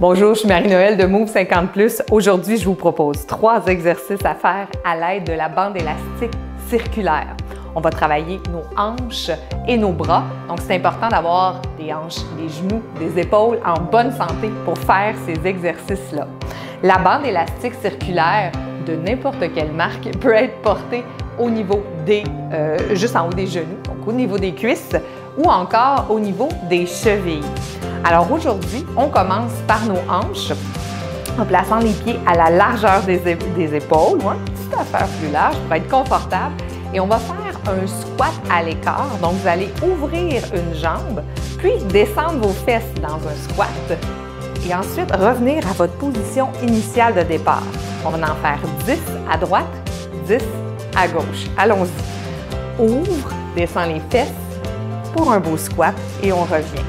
Bonjour, je suis Marie-Noël de Move 50+. Aujourd'hui, je vous propose 3 exercices à faire à l'aide de la bande élastique circulaire. On va travailler nos hanches et nos bras. Donc, c'est important d'avoir des hanches, des genoux, des épaules en bonne santé pour faire ces exercices-là. La bande élastique circulaire de n'importe quelle marque peut être portée au niveau des, juste en haut des genoux, donc au niveau des cuisses ou encore au niveau des chevilles. Alors aujourd'hui, on commence par nos hanches en plaçant les pieds à la largeur des épaules, une petite affaire plus large pour être confortable. Et on va faire un squat à l'écart. Donc, vous allez ouvrir une jambe, puis descendre vos fesses dans un squat et ensuite revenir à votre position initiale de départ. On va en faire 10 à droite, 10 à gauche. Allons-y. Ouvre, descend les fesses pour un beau squat et on revient.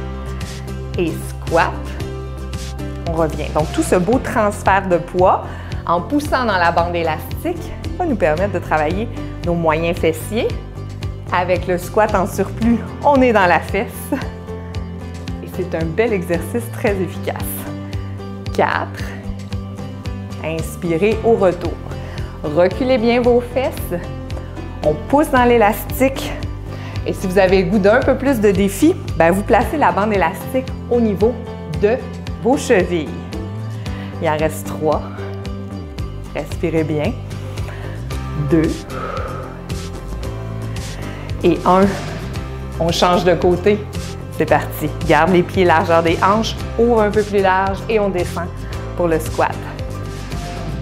Et squat, on revient. Donc, tout ce beau transfert de poids en poussant dans la bande élastique va nous permettre de travailler nos moyens fessiers. Avec le squat en surplus, on est dans la fesse. Et c'est un bel exercice très efficace. 4. Inspirez au retour. Reculez bien vos fesses. On pousse dans l'élastique. Et si vous avez le goût d'un peu plus de défi, vous placez la bande élastique au niveau de vos chevilles. Il en reste 3. Respirez bien. 2. Et 1. On change de côté. C'est parti. Garde les pieds largeur des hanches, ouvre un peu plus large et on descend pour le squat.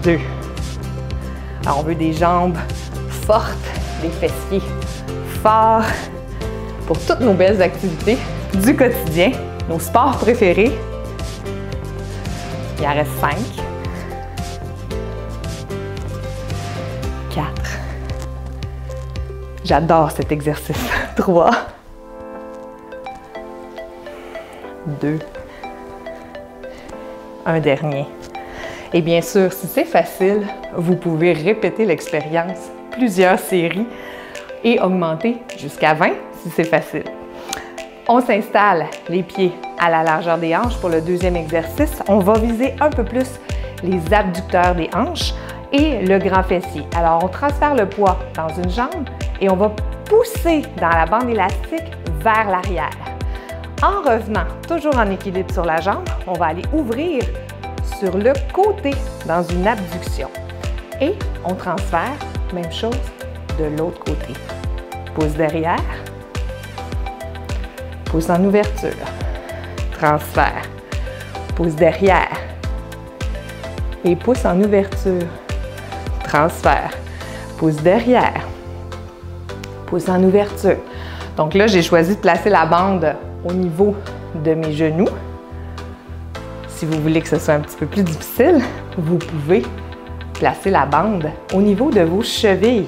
2. Alors, on veut des jambes fortes, des fessiers forts pour toutes nos belles activités du quotidien, nos sports préférés. Il en reste 5. 4. J'adore cet exercice. 3. 2. Un dernier. Et bien sûr, si c'est facile, vous pouvez répéter l'expérience plusieurs séries et augmenter jusqu'à 20 si c'est facile. On s'installe les pieds à la largeur des hanches pour le deuxième exercice. On va viser un peu plus les abducteurs des hanches et le grand fessier. Alors, on transfère le poids dans une jambe et on va pousser dans la bande élastique vers l'arrière. En revenant, toujours en équilibre sur la jambe, on va aller ouvrir sur le côté dans une abduction. Et on transfère, même chose, de l'autre côté. Pouce derrière, pouce en ouverture, transfert, pouce derrière et pouce en ouverture, transfert, pouce derrière, pouce en ouverture. Donc là, j'ai choisi de placer la bande au niveau de mes genoux. Si vous voulez que ce soit un petit peu plus difficile, vous pouvez placer la bande au niveau de vos chevilles.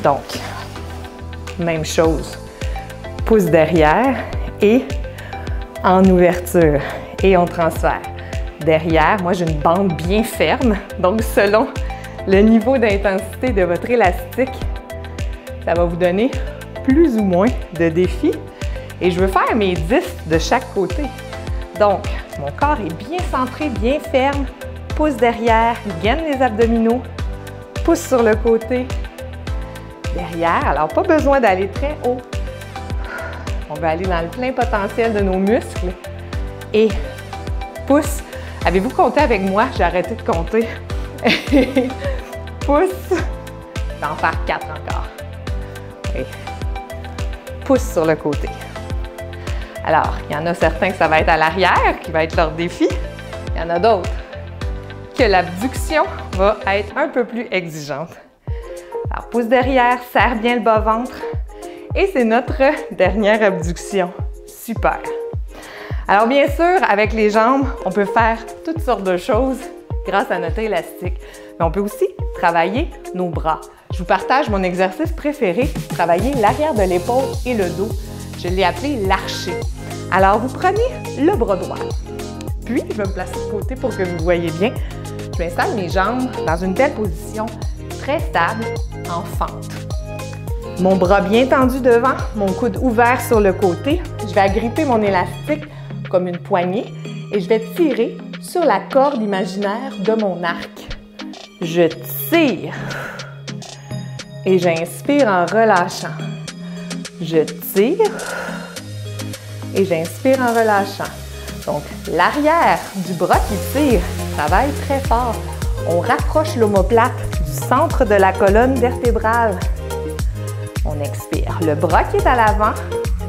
Donc, même chose, pouce derrière et en ouverture. Et on transfère. Derrière, moi j'ai une bande bien ferme, donc selon le niveau d'intensité de votre élastique, ça va vous donner plus ou moins de défis. Et je veux faire mes 10 de chaque côté. Donc, mon corps est bien centré, bien ferme. Pouce derrière, gaine les abdominaux. Pouce sur le côté. Derrière, alors pas besoin d'aller très haut. On va aller dans le plein potentiel de nos muscles. Et pouce. Avez-vous compté avec moi? J'ai arrêté de compter. Pouce. Je vais en faire 4 encore. Et pouce sur le côté. Alors, il y en a certains que ça va être à l'arrière, qui va être leur défi. Il y en a d'autres que l'abduction va être un peu plus exigeante. Alors, pouce derrière, serre bien le bas-ventre. Et c'est notre dernière abduction. Super! Alors, bien sûr, avec les jambes, on peut faire toutes sortes de choses grâce à notre élastique. Mais on peut aussi travailler nos bras. Je vous partage mon exercice préféré, travailler l'arrière de l'épaule et le dos. Je l'ai appelé l'archer. Alors, vous prenez le bras droit. Puis, je vais me placer de côté pour que vous voyez bien. Je m'installe mes jambes dans une telle position très stable, en fente. Mon bras bien tendu devant, mon coude ouvert sur le côté. Je vais agripper mon élastique comme une poignée et je vais tirer sur la corde imaginaire de mon arc. Je tire et j'inspire en relâchant. Je tire et j'inspire en relâchant. Donc, l'arrière du bras qui tire travaille très fort. On rapproche l'omoplate du centre de la colonne vertébrale. On expire. Le bras qui est à l'avant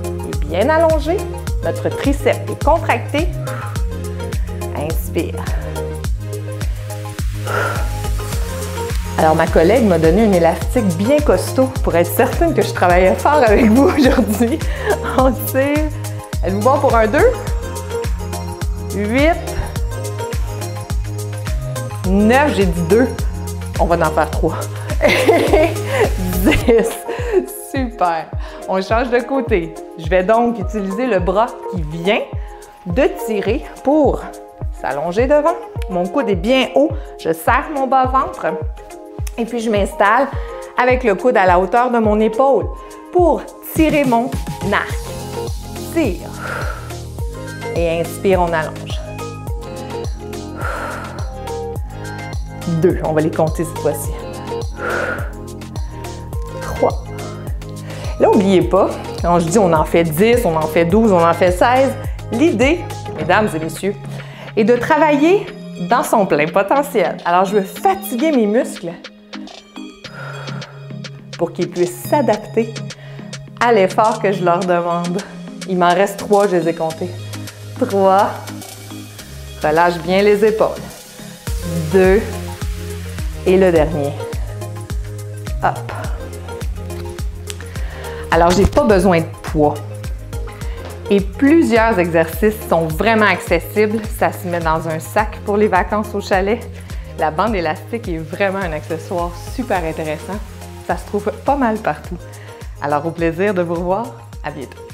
est bien allongé. Notre triceps est contracté. Inspire. Alors, ma collègue m'a donné un élastique bien costaud pour être certaine que je travaillais fort avec vous aujourd'hui. On tire. Êtes-vous bon pour un 2? 8. 9, j'ai dit 2. On va en faire 3. 10. Super. On change de côté. Je vais donc utiliser le bras qui vient de tirer pour s'allonger devant. Mon coude est bien haut. Je serre mon bas-ventre. Et puis, je m'installe avec le coude à la hauteur de mon épaule pour tirer mon arc. Tire. Et inspire, on allonge. 2. On va les compter cette fois-ci. 3. Là, n'oubliez pas, quand je dis on en fait 10, on en fait 12, on en fait 16, l'idée, mesdames et messieurs, est de travailler dans son plein potentiel. Alors, je veux fatiguer mes muscles pour qu'ils puissent s'adapter à l'effort que je leur demande. Il m'en reste 3, je les ai comptés. 3. Relâche bien les épaules. 2. Et le dernier. Hop. Alors, je n'ai pas besoin de poids. Et plusieurs exercices sont vraiment accessibles. Ça se met dans un sac pour les vacances au chalet. La bande élastique est vraiment un accessoire super intéressant. Ça se trouve pas mal partout. Alors, au plaisir de vous revoir. À bientôt.